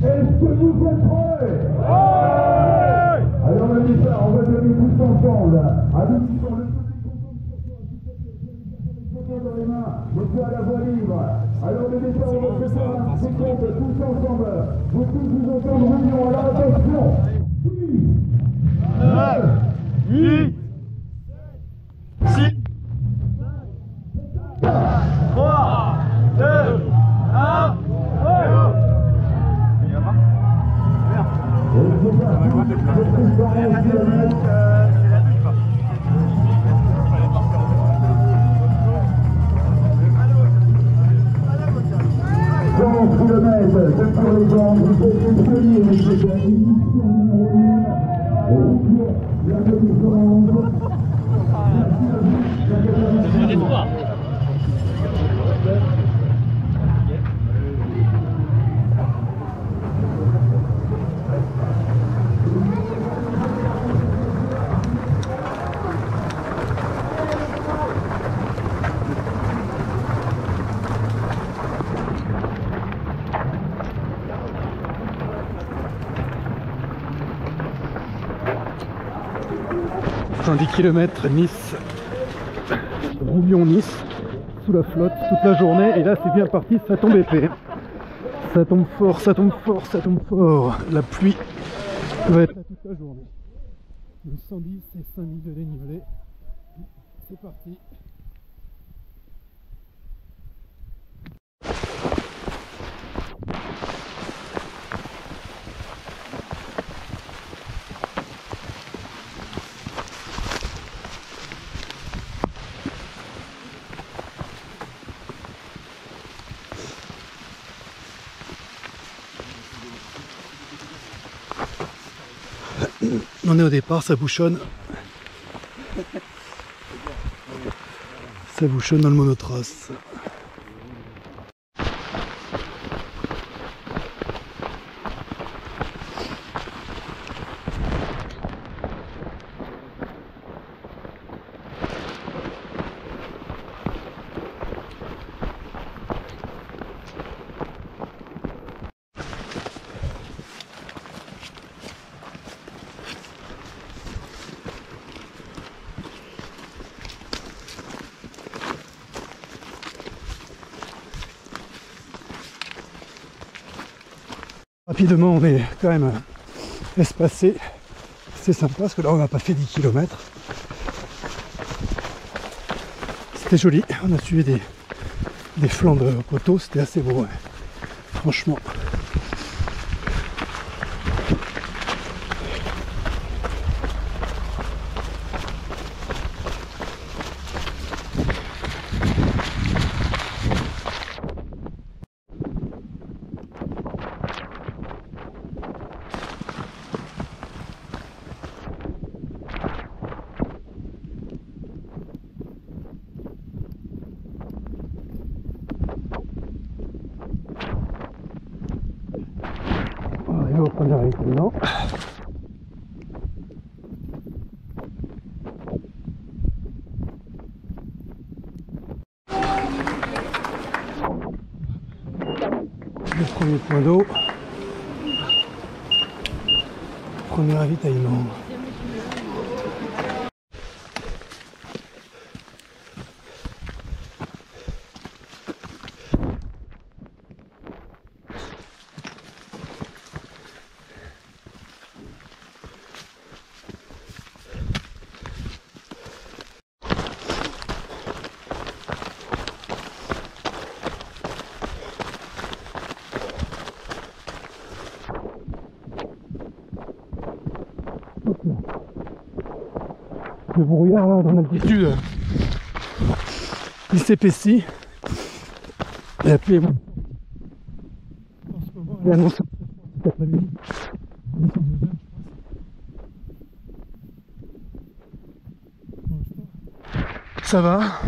Est-ce que vous êtes prêts? Alors on va dire ça, on va donner tous ensemble. À nous qui sont le public dans les mains, monsieur à la voie libre. Alors le départ, on va faire un seconde tous ensemble. Vous tous vous entendre réunion. Alors attention. 9, 8, 6, 3, 2, 1. Enfin, 10 km Nice, Roubion-Nice, sous la flotte toute la journée, et là c'est bien parti, ça tombe épais. Ça tombe fort, ça tombe fort, ça tombe fort. La pluie va être là toute la journée. 110 et 5000 de dénivelé. C'est parti. On est au départ, ça bouchonne. Ça bouchonne dans le monotrace. Rapidement, on est quand même espacé. C'est sympa parce que là, on n'a pas fait 10 km. C'était joli. On a suivi des flancs de coteaux. C'était assez beau, ouais. Franchement. Au premier événement. Le premier point d'eau. Premier ravitaillement. Le brouillard là dans l'altitude il s'épaissit et la pluie est bonne. En ce moment elle annonce cet après-midi d'ici 2 heures je pense. Pour l'instant ça va.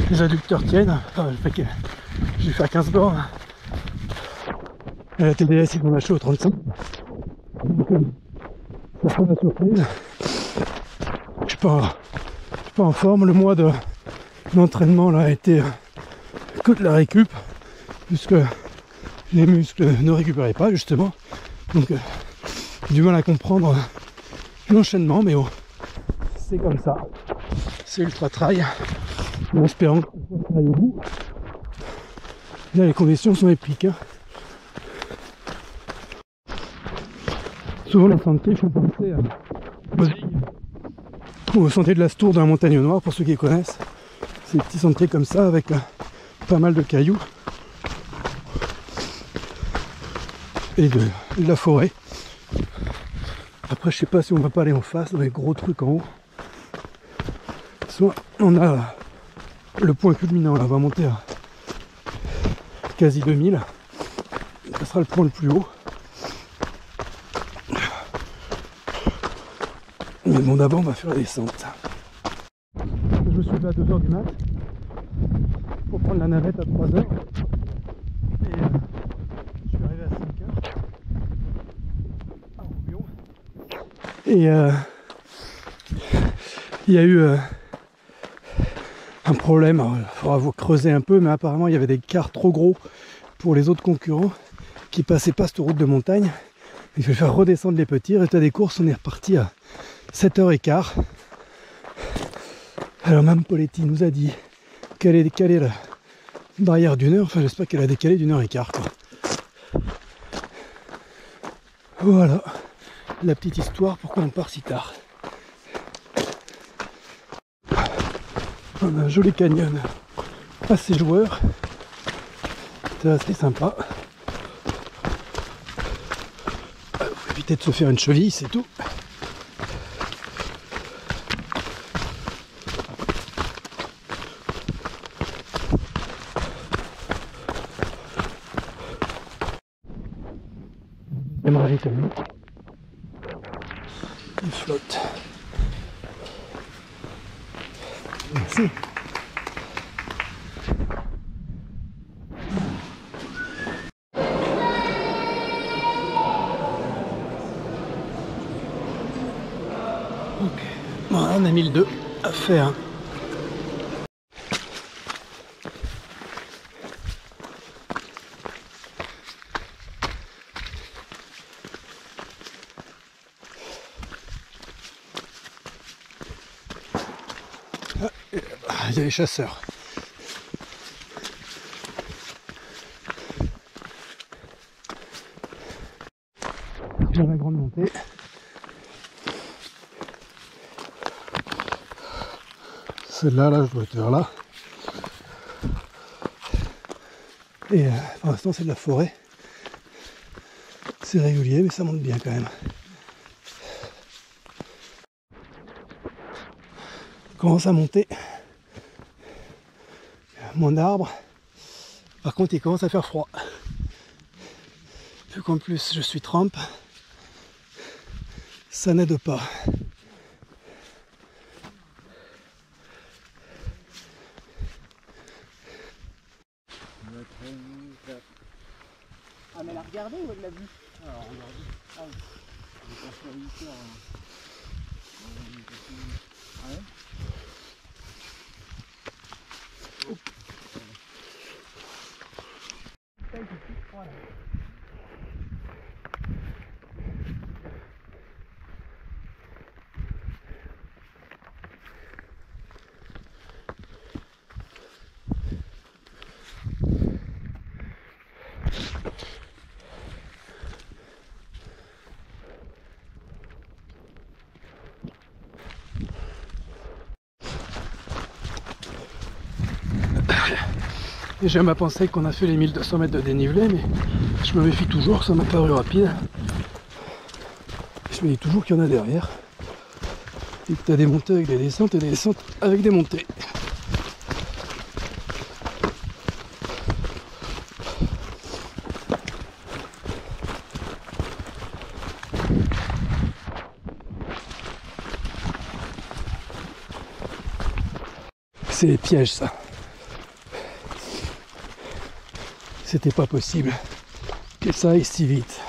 Les adducteurs tiennent. Enfin, je vais faire 15 bornes. Et la TDS, ils m'ont lâché au 35. Donc, ça sera la surprise. Je suis pas en forme. Le mois d'entraînement là a été que de la récup, puisque les muscles ne récupéraient pas justement. Donc j'ai du mal à comprendre l'enchaînement, mais bon, c'est comme ça. C'est ultra trail. En espérant que ça aille au bout. Là les conditions sont épiques. Hein. Souvent les sentiers font penser au sentier de la Stour dans la Montagne Noire, pour ceux qui connaissent. Ces petits sentiers comme ça avec pas mal de cailloux et de la forêt. Après je sais pas si on va pas aller en face dans les gros trucs en haut. Soit on a le point culminant là, on va monter à quasi 2000. Ça sera le point le plus haut. Mais bon, d'abord on va faire la descente. Je me suis levé à 2h du mat pour prendre la navette à 3h. Et je suis arrivé à 5h à Roubion. Et il y a eu un problème. Il faudra vous creuser un peu, mais apparemment il y avait des cars trop gros pour les autres concurrents qui passaient pas cette route de montagne. Il faut faire redescendre les petits. Résultat des courses, on est reparti à 7h15. Alors Mme Poletti nous a dit qu'elle est décalée la barrière d'1 heure. Enfin j'espère qu'elle a décalé d'1h15 quoi. Voilà la petite histoire pourquoi on part si tard. On a un joli canyon assez joueur. C'est assez sympa. Faut éviter de se faire une cheville, c'est tout. Il flotte. Merci. Ok. Bon, on a mis le 2 à faire. Il y a les chasseurs. Dans la grande montée. Celle-là, là, je dois être vers là. Et pour l'instant, c'est de la forêt. C'est régulier, mais ça monte bien quand même. Commence à monter. Moins d'arbres. Par contre, il commence à faire froid. Vu qu'en plus je suis trempe, ça n'aide pas. Ah mais elle a regardé ou elle l'a vu? Alors regardez. Ah oui. Elle est passée à 8h. Ah ouais. Et j'aime à penser qu'on a fait les 1200 mètres de dénivelé, mais je me méfie toujours, ça m'a paru rapide. Je me dis toujours qu'il y en a derrière. Et que tu as des montées avec des descentes et des descentes avec des montées. C'est des pièges, ça. C'était pas possible que ça aille si vite.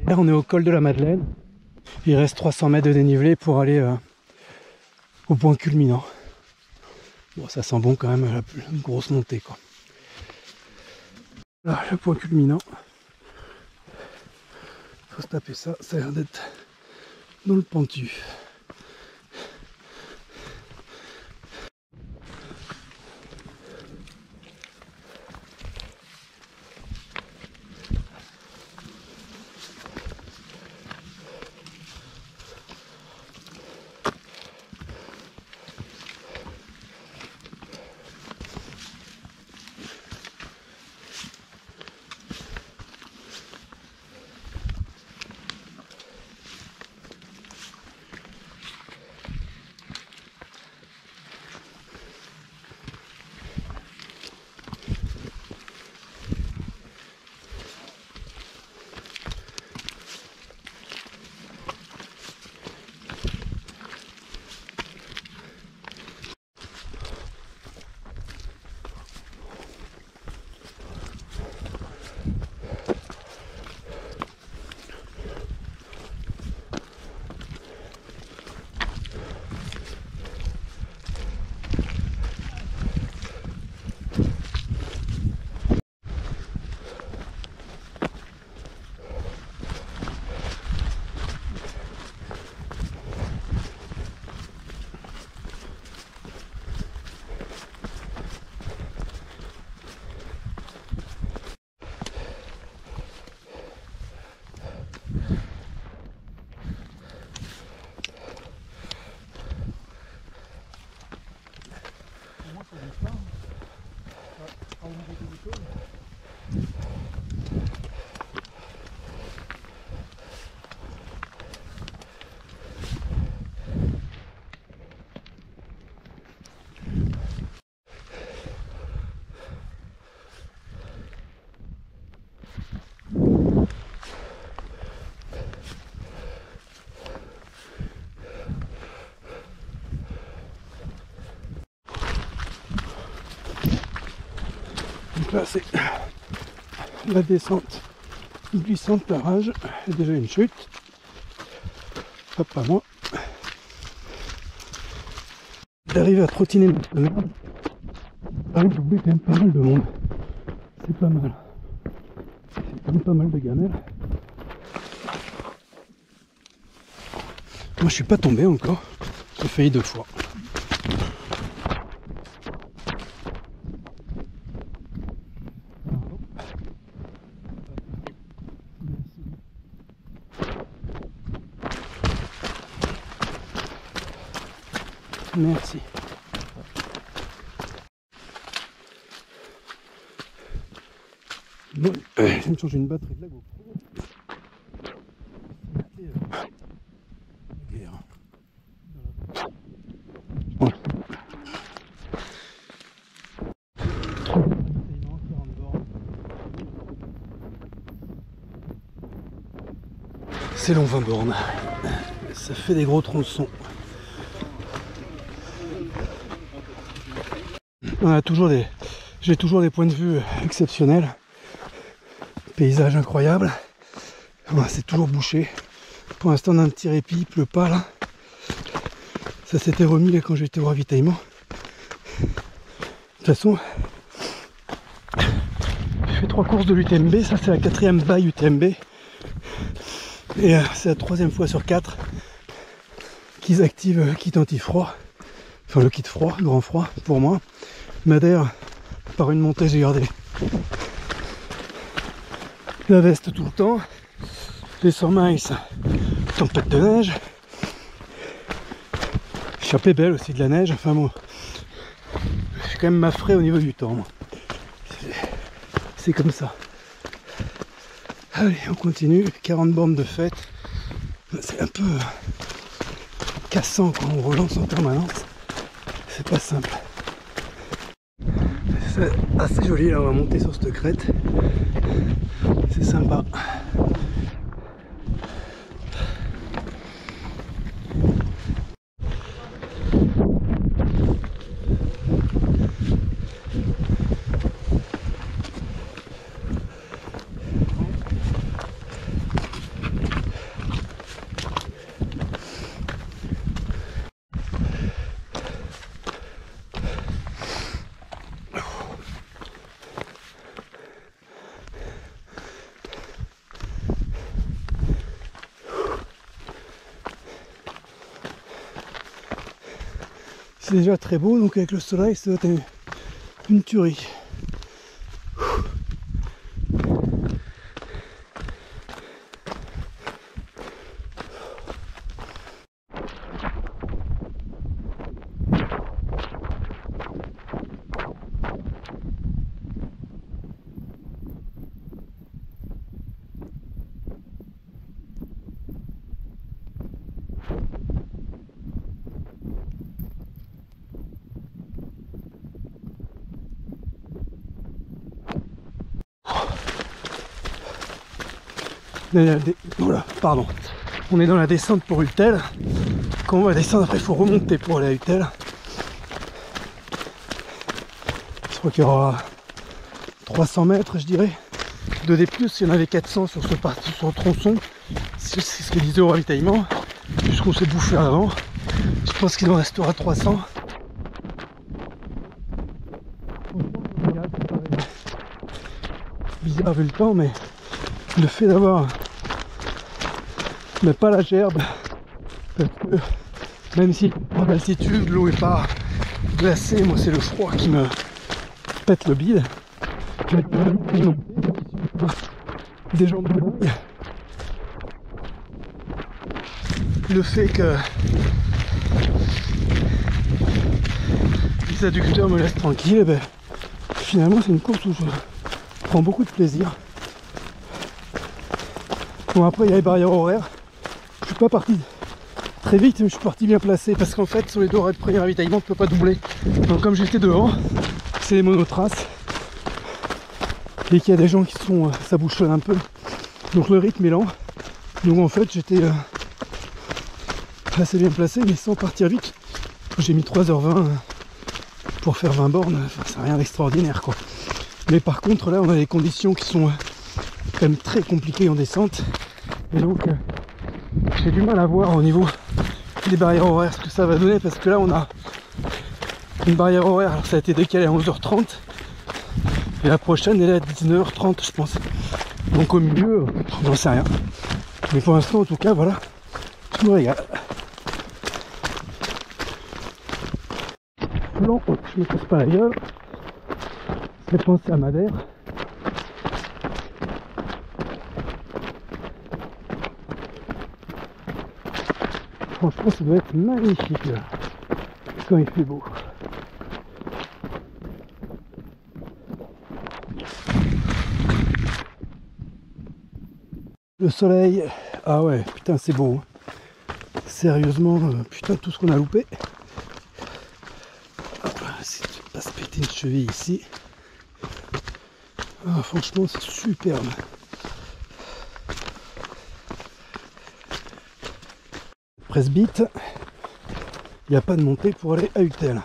Là, on est au col de la Madeleine. Il reste 300 mètres de dénivelé pour aller au point culminant. Bon, ça sent bon quand même, une grosse montée, quoi. Là, le point culminant. Faut se taper ça, ça a l'air d'être dans le pentu. Donc là c'est la descente glissante par rage, il y a déjà une chute, hop pas moi, d'arriver à trottiner notre merde, j'oublie quand même pas mal de monde, c'est pas mal, c'est quand même pas mal de gamelles. Moi je suis pas tombé encore, j'ai failli 2 fois. Merci. Bon, je vais me changer une batterie de la GoPro. C'est long 20 bornes. Ça fait des gros tronçons. J'ai toujours des points de vue exceptionnels. Paysage incroyable. C'est toujours bouché. Pour l'instant on a un petit répit, il pleut pas là. Ça s'était remis là quand j'étais au ravitaillement. De toute façon, j'ai fait 3 courses de l'UTMB, ça c'est la 4e baille UTMB. Et c'est la 3e fois sur 4 qu'ils activent le kit anti-froid. Enfin le kit froid, le grand froid pour moi. Madère, par une montée, j'ai gardé la veste tout le temps. Les 100 miles, tempête de neige. Chapeau belle aussi de la neige. Enfin bon, j'ai quand même ma frais au niveau du temps. Moi. C'est comme ça. Allez, on continue. 40 bornes de fête. C'est un peu cassant quand on relance en permanence. C'est pas simple. C'est assez joli là, on va monter sur cette crête. C'est sympa. C'est déjà très beau, donc avec le soleil, ça doit être une tuerie. Voilà, pardon. On est dans la descente pour Uthel. Quand on va descendre, après il faut remonter pour aller à Uthel. Je crois qu'il y aura 300 mètres, je dirais. De D+, il y en avait 400 sur ce tronçon. C'est ce que disait au ravitaillement. Puisqu'on s'est bouffé avant. Je pense qu'il en restera 300. Bizarre vu le temps, mais le fait d'avoir pas la gerbe, parce que même si en altitude l'eau est pas glacée, moi c'est le froid qui me pète le bide. Des jambes de dingue. Le fait que les adducteurs me laissent tranquille, ben, finalement c'est une course où je prends beaucoup de plaisir. Bon, après il y a les barrières horaires. Je suis pas parti très vite, mais je suis parti bien placé parce qu'en fait sur les deux de premier ravitaillement tu peux pas doubler. Donc comme j'étais devant, c'est les monotraces et qu'il y a des gens qui sont, ça bouchonne un peu, donc le rythme est lent. Donc en fait j'étais assez bien placé, mais sans partir vite. J'ai mis 3h20 pour faire 20 bornes, enfin, c'est rien d'extraordinaire quoi. Mais par contre là on a des conditions qui sont quand même très compliquées en descente, et donc j'ai du mal à voir au niveau des barrières horaires ce que ça va donner, parce que là on a une barrière horaire, alors ça a été décalé à 11h30 et la prochaine elle est à 19h30 je pense, donc au milieu j'en sais rien, mais pour l'instant en tout cas voilà, je me régale. Non, je me casse pas la gueule, c'est penser à Madère. Franchement, ça doit être magnifique là, quand il fait beau. Le soleil, ah ouais, putain, c'est beau. Sérieusement, putain, tout ce qu'on a loupé. Si tu pas se péter une cheville ici. Ah, franchement, c'est superbe. Presbyte, il n'y a pas de montée pour aller à Uthel.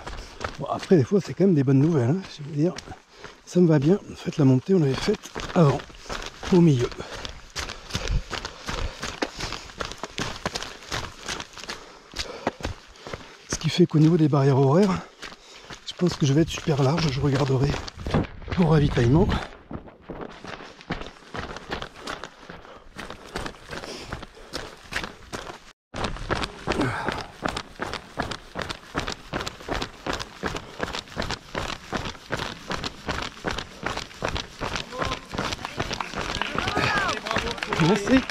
Bon, après des fois c'est quand même des bonnes nouvelles, hein, je veux dire, ça me va bien. En fait la montée on l'avait faite avant, au milieu. Ce qui fait qu'au niveau des barrières horaires, je pense que je vais être super large, je regarderai au ravitaillement. Merci.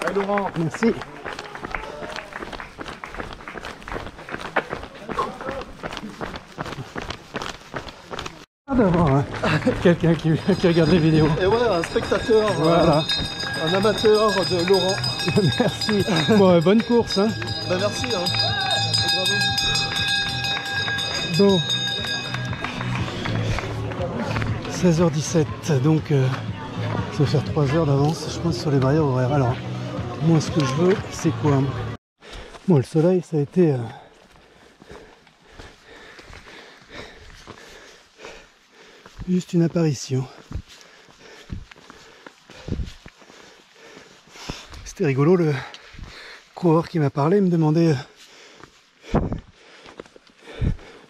Allez, Laurent. Merci. D'avoir quelqu'un qui regarde les vidéos. Et ouais, un spectateur, Voilà. un amateur de Laurent. Merci. Bon, bonne course. Hein. Bah merci, hein. Et Bon. bravo. 16h17, donc ça va faire 3 heures d'avance, je pense, sur les barrières horaires. Alors, moi, ce que je veux, c'est quoi? Bon, le soleil, ça a été... juste une apparition. C'était rigolo, le coureur qui m'a parlé me demandait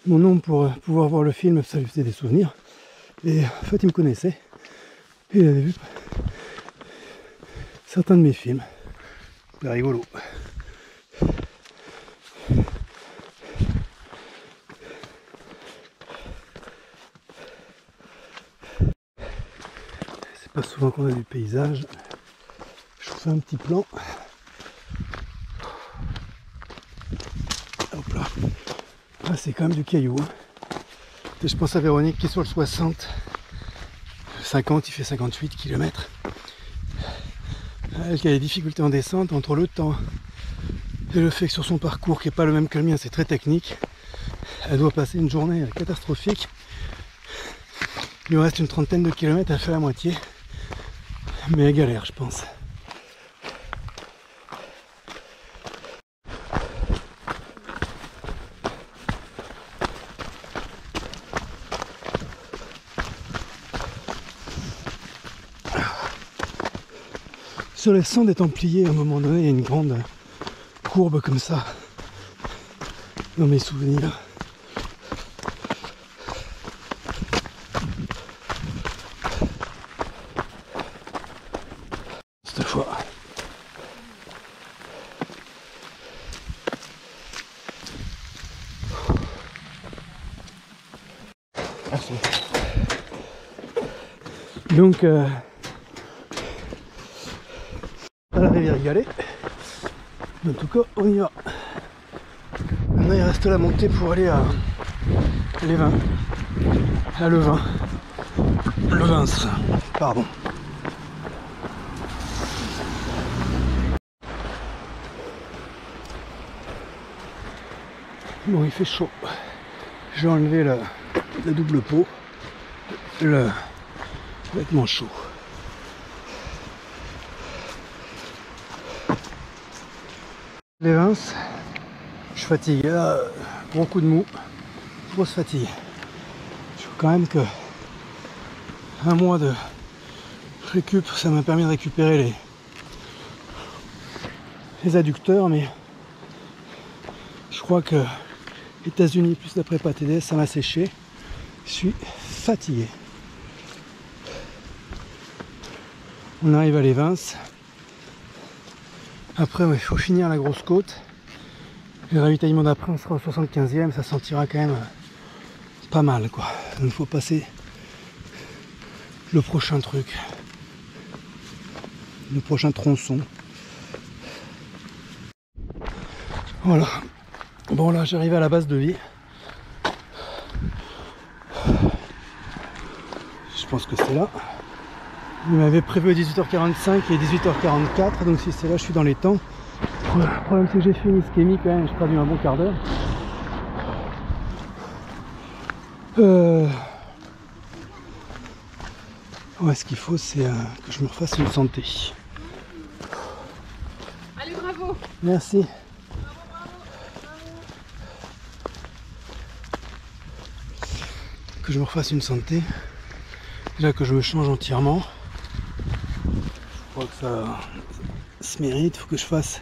mon nom pour pouvoir voir le film, ça lui faisait des souvenirs. Et en fait il me connaissait. Et il avait vu certains de mes films. C'est rigolo. C'est pas souvent qu'on a du paysage. Je vous fais un petit plan. Hop là. Ah, c'est quand même du caillou. Hein. Je pense à Véronique qui est sur le 60. 50, il fait 58 km. Elle qui a des difficultés en descente entre le temps et le fait que sur son parcours qui n'est pas le même que le mien, c'est très technique. Elle doit passer une journée catastrophique. Il lui reste une trentaine de kilomètres, elle fait la moitié. Mais elle galère, je pense. Sur les sangs des Templiers, à un moment donné, il y a une grande courbe comme ça, dans mes souvenirs. Cette fois. Donc, à la rivière Galets. En tout cas, on y va. Maintenant, il reste la montée pour aller à Les Vins. À Le Vin. Le Vins, pardon. Bon, il fait chaud. J'ai enlevé la double peau. Le vêtement chaud. Les Vins, je suis fatigué, là, gros coup de mou, grosse fatigue. Je vois quand même que un mois de récup, ça m'a permis de récupérer les adducteurs, mais je crois que États-Unis plus la prépa TDS, ça m'a séché. Je suis fatigué. On arrive à Les Vins. Après, il faut finir la grosse côte. Le ravitaillement d'après, on sera au 75e, ça sentira quand même pas mal, quoi. Donc, il faut passer le prochain truc, le prochain tronçon. Voilà. Bon, là, j'arrive à la base de vie. Je pense que c'est là. Il m'avait prévu à 18h45 et 18h44, donc si c'est là, je suis dans les temps. Le problème, c'est que j'ai fait une ischémie quand même, j'ai perdu un bon quart d'heure. Ouais, ce qu'il faut, c'est que je me refasse une santé. Allez, bravo! Merci. Que je me refasse une santé. Déjà que je me change entièrement. Je crois que ça se mérite. Il faut que je fasse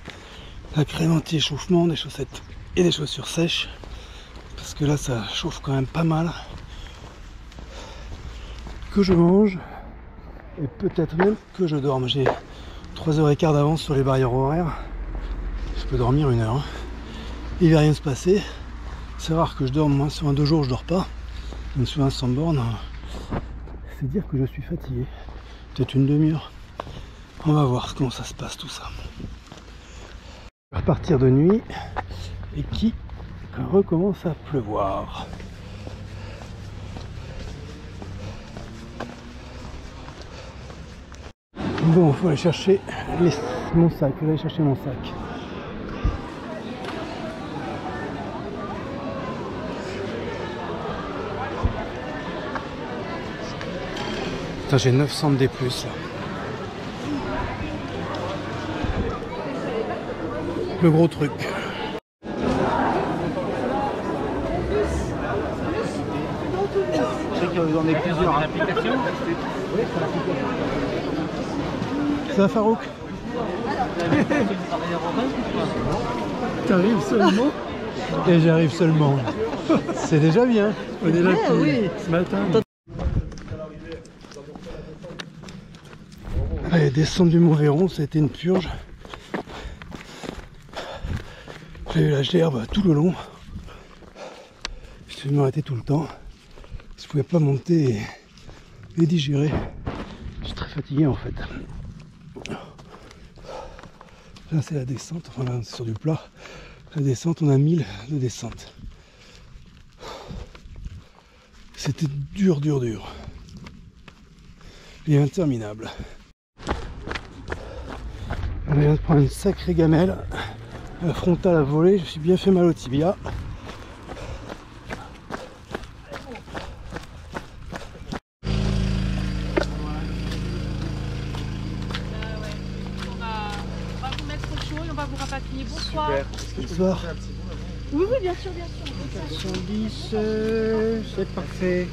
la crème anti-échauffement, des chaussettes et des chaussures sèches. Parce que là, ça chauffe quand même pas mal. Que je mange. Et peut-être même que je dorme. J'ai 3h15 d'avance sur les barrières horaires. Je peux dormir 1 heure. Il ne va rien se passer. C'est rare que je dorme. Moi, sur un 2 jours, je dors pas. Donc sur un 100 bornes, c'est dire que je suis fatigué. Peut-être une demi-heure. On va voir comment ça se passe tout ça. On va repartir de nuit et qui recommence à pleuvoir. Bon, il faut aller chercher mon sac. Je vais aller chercher mon sac. Putain, j'ai 900 de D+, là. Le gros truc. Je sais qu'il y en a plusieurs applications. Ça va, Farouk? T'arrives seulement? Et j'arrive seulement. C'est déjà bien. On est là depuis ce matin. Allez, descente du Mont Véron, ça a été une purge. J'ai eu la gerbe tout le long. Je devais m'arrêter tout le temps. Je pouvais pas monter et digérer. Je suis très fatigué en fait. Là c'est la descente, enfin là c'est sur du plat. La descente, on a 1000 de descente. C'était dur. Et interminable. On vient de prendre une sacrée gamelle. La frontale a volé, je me suis bien fait mal au tibia. Bonsoir. Bonsoir. Oui, bien sûr. 110, c'est parfait.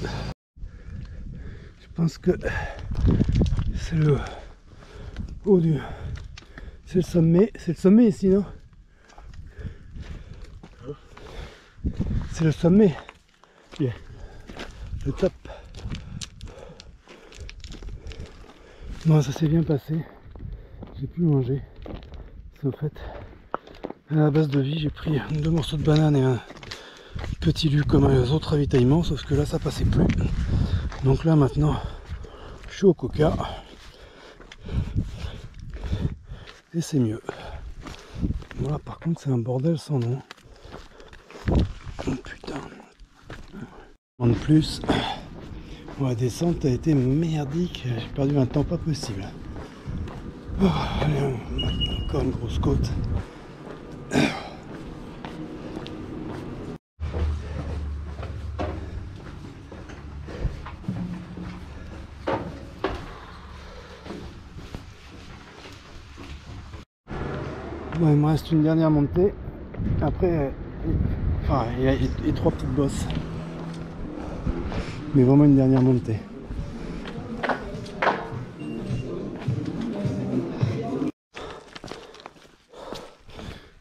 Je pense que c'est le haut du... C'est le sommet ici, non? C'est le sommet. Yeah. Le top. Bon, ça s'est bien passé. J'ai pu manger. En fait, à la base de vie, j'ai pris 2 morceaux de banane et un petit lu comme les autres ravitaillements, sauf que là, ça passait plus. Donc là, maintenant, je suis au coca. Et c'est mieux. Voilà, par contre, c'est un bordel sans nom. Oh putain. En plus, la descente a été merdique. J'ai perdu un temps pas possible. Oh, allez, maintenant, encore une grosse côte. Bon, il me reste une dernière montée. Après, enfin, il y a 3 petites bosses. Mais vraiment une dernière montée.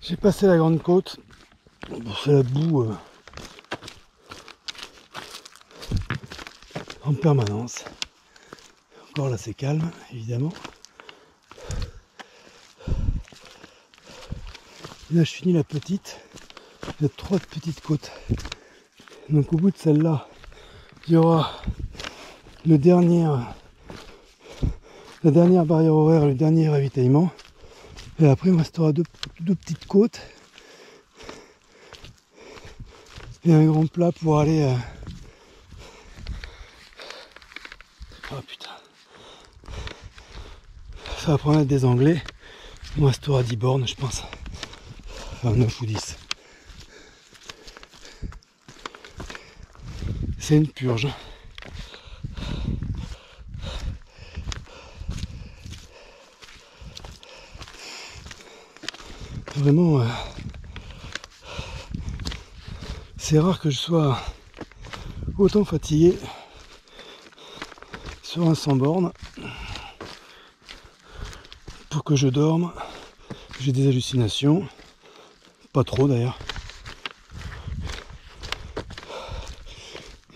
J'ai passé la grande côte. Bon, c'est la boue en permanence. Encore là c'est calme, évidemment. Et là je finis la petite. Il y a 3 petites côtes. Donc au bout de celle-là, il y aura la dernière barrière horaire, le dernier ravitaillement. Et après il me restera deux petites côtes. Et un grand plat pour aller... Oh putain. Ça va prendre des Anglais. Il me restera 10 bornes je pense. Enfin 9 ou 10. C'est une purge. Vraiment, c'est rare que je sois autant fatigué sur un 100 bornes. Pour que je dorme, j'ai des hallucinations. Pas trop d'ailleurs.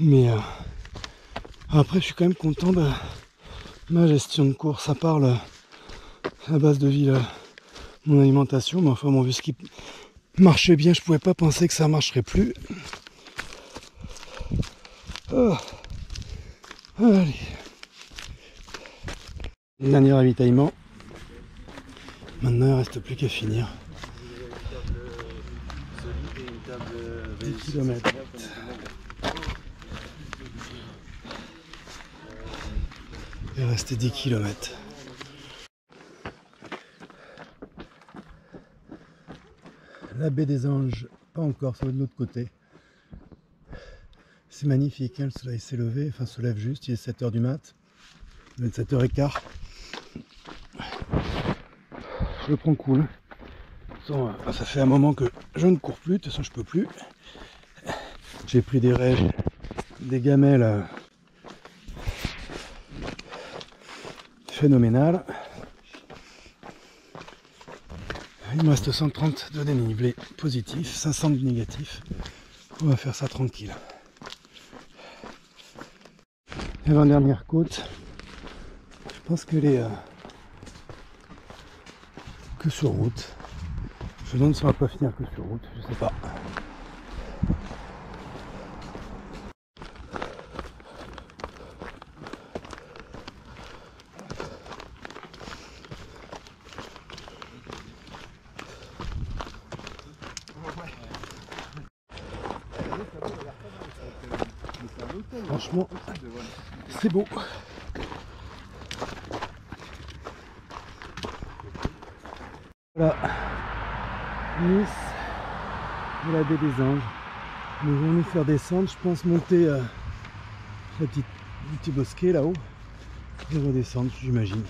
Mais après je suis quand même content de ma gestion de course. À part la base de vie, mon alimentation. Mais enfin bon, vu ce qui marchait bien, je pouvais pas penser que ça marcherait plus. Oh. Allez. Dernier ravitaillement. Maintenant il ne reste plus qu'à finir. 10 km. Il restait 10 km. La baie des Anges, pas encore, ça va de l'autre côté. C'est magnifique, hein, le soleil s'est levé, enfin se lève juste, il est 7h du mat. Il est 7h15. Je le prends cool. Ça fait un moment que je ne cours plus, de toute façon je peux plus. J'ai pris des raies, des gamelles phénoménales. Il me reste 130 de dénivelé positif, 500 de négatif. On va faire ça tranquille. L'avant-dernière côte, je pense qu'elle est que sur route. Je me demande si on va pas finir que sur route, je sais pas. Franchement, c'est beau. Voilà, Nice, de la baie des Anges. Nous allons nous faire descendre, je pense monter le petit bosquet là-haut et redescendre, j'imagine.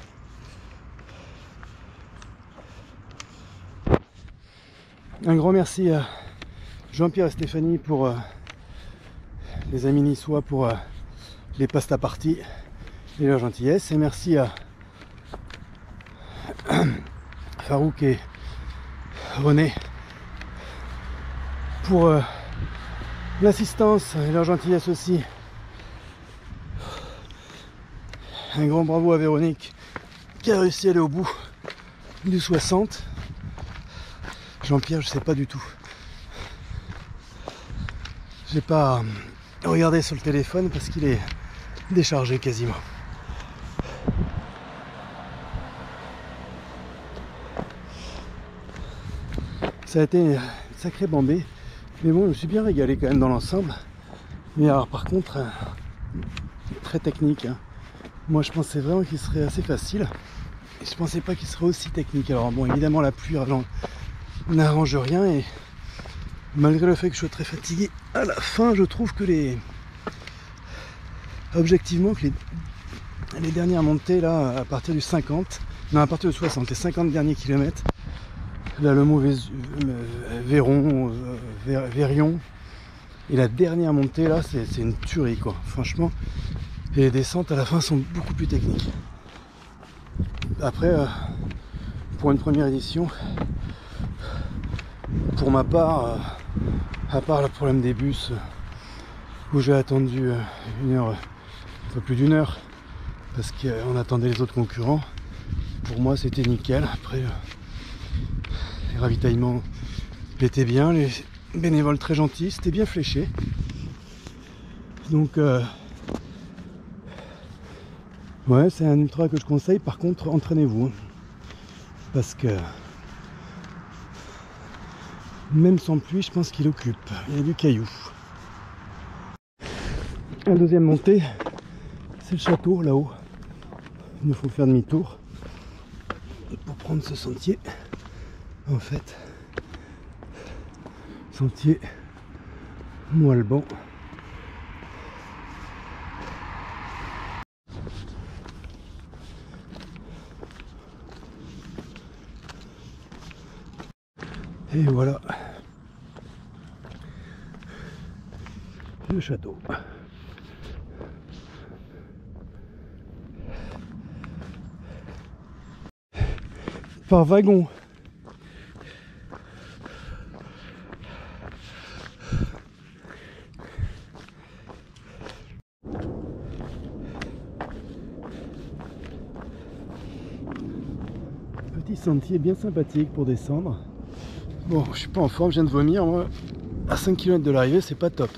Un grand merci à Jean-Pierre et Stéphanie pour les amis niçois pour les pasta parties et leur gentillesse, et merci à Farouk et René pour l'assistance et leur gentillesse aussi. Un grand bravo à Véronique qui a réussi à aller au bout du 60. Jean-Pierre, je sais pas du tout. J'ai pas regardé sur le téléphone parce qu'il est déchargé quasiment. Ça a été une sacrée bambée, mais bon, je me suis bien régalé quand même dans l'ensemble. Mais alors par contre, très technique, hein. Moi je pensais vraiment qu'il serait assez facile, et je pensais pas qu'il serait aussi technique. Alors bon, évidemment la pluie n'arrange rien, et malgré le fait que je sois très fatigué, à la fin je trouve que objectivement que les dernières montées là, à partir du 50, non à partir du 60, les 50 derniers kilomètres, là le mot Vérion, et la dernière montée là c'est une tuerie quoi, franchement. Et les descentes à la fin sont beaucoup plus techniques. Après, pour une première édition, pour ma part, à part le problème des bus où j'ai attendu une heure, un peu plus d'une heure, parce qu'on attendait les autres concurrents, pour moi c'était nickel. Après, les ravitaillements étaient bien, les bénévoles très gentils, c'était bien fléché. Donc ouais, c'est un ultra que je conseille. Par contre, entraînez-vous, hein, parce que même sans pluie, je pense qu'il occupe. Il y a du caillou. La deuxième montée, c'est le château là-haut. Il nous faut faire demi-tour pour prendre ce sentier. En fait, sentier Moalban. Et voilà le château. Par wagon. Petit sentier bien sympathique pour descendre. Bon, je suis pas en forme, je viens de vomir, moi. À 5 km de l'arrivée, c'est pas top.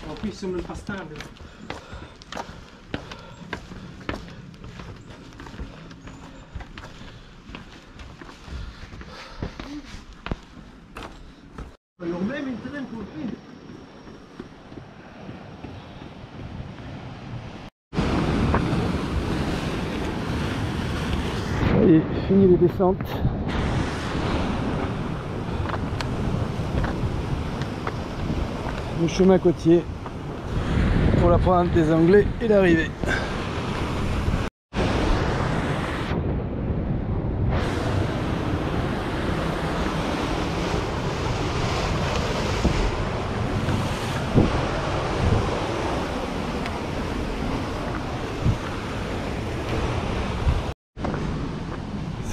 En plus, sono pas stable. Allez, fini les descentes. Le chemin côtier pour la promenade des Anglais et l'arrivée.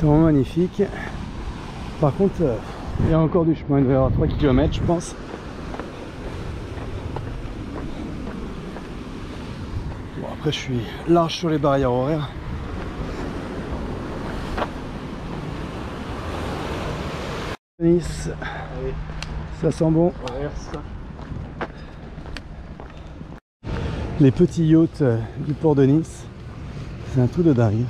C'est vraiment magnifique. Par contre, il y a encore du chemin, il doit y avoir 3 km je pense. Bon, après je suis large sur les barrières horaires. Nice, ça sent bon. Les petits yachts du port de Nice, c'est un truc de dingue.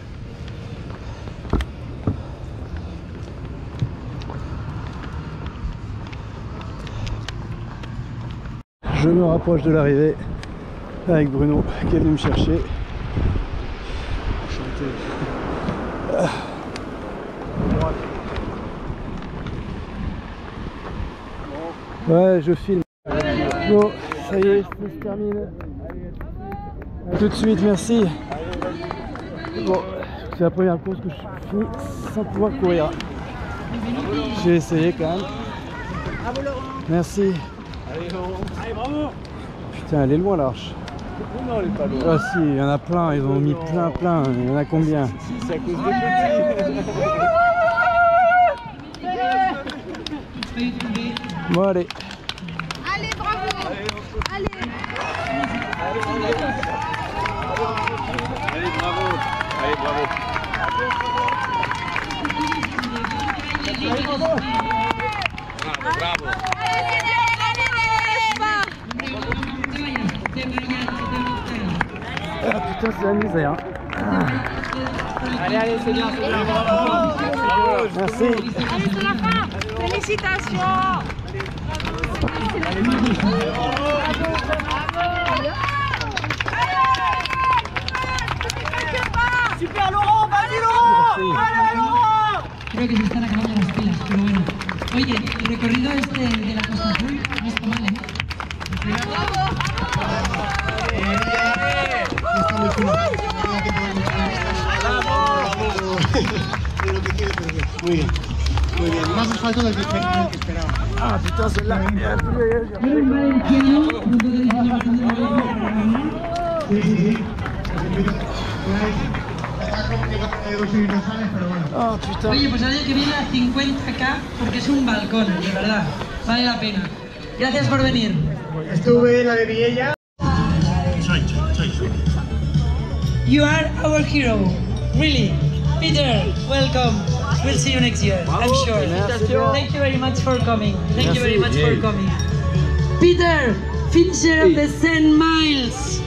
Je me rapproche de l'arrivée avec Bruno qui est venu me chercher. Ouais, je filme. Bon, ça y est, ça se termine. A tout de suite, merci. Bon, c'est la première course que je finis sans pouvoir courir. J'ai essayé quand même. Merci. Allez, bravo. Putain, elle est loin l'arche. Non, elle est pas loin. Ah si, il y en a plein, ils ont mis plein. Il y en a combien? Si, c'est à cause des petits. Bon, allez. Allez, bravo. Allez. Allez, bravo. Allez, bravo. Bravo. Ah putain, c'est la misère. Allez, c'est bien, c'est bien. Bravo. Merci. Allez, c'est la fin. Félicitations. Super Laurent, vas-y Laurent. Allez Laurent. Creo que se están acabando las pilas, pero bueno. Oye, el recorrido este de la Costa Azul no está mal, ¿eh? Muy bien, muy bien. Más asfalto del que esperaba. Ah putain, celle-là. Eres valenciano, no puedo diseñar bastante Valencia para ganar. Sí, sí, sí. Hay dos universales, pero bueno. Ah putain. Oye, pues el año que viene a 50K porque es un balcón, de verdad. Vale la pena. Gracias por venir. Estuve en la de Viella. You are our hero. Really. Peter, welcome. We'll see you next year, I'm sure. Thank you very much for coming. Thank you very much for coming. Peter, finisher of the 10 miles.